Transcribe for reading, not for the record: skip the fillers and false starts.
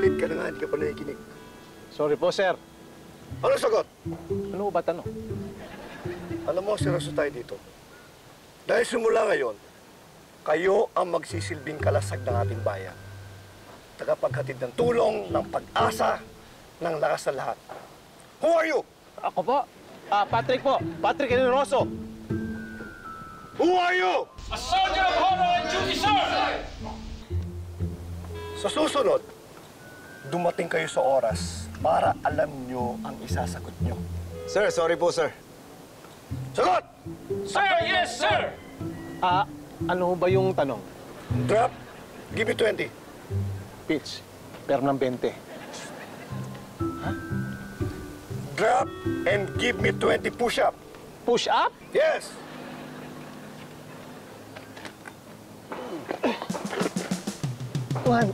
Paulit-ulit ka na nga, hindi ka pa nakikinig. Sorry po, sir. Anong sagot? Ano ba tanong? Alam mo, seryoso tayo dito. Dahil simula ngayon, kayo ang magsisilbing kalasag ng ating bayan. Tagapaghatid ng tulong, ng pag-asa, ng lakas sa lahat. Who are you? Ako po. Patrick po. Patrick Generoso. Who are you? A soldier of honor and duty, sir! Sa susunod, dumating kayo sa oras para alam nyo ang isasagot nyo. Sir, sorry po, sir. Sagot! Sir, yes, sir! Ano ba yung tanong? Drop. Give me 20. Pitch. Per ng 20. Drop and give me 20 push-up. Push up? Yes! One,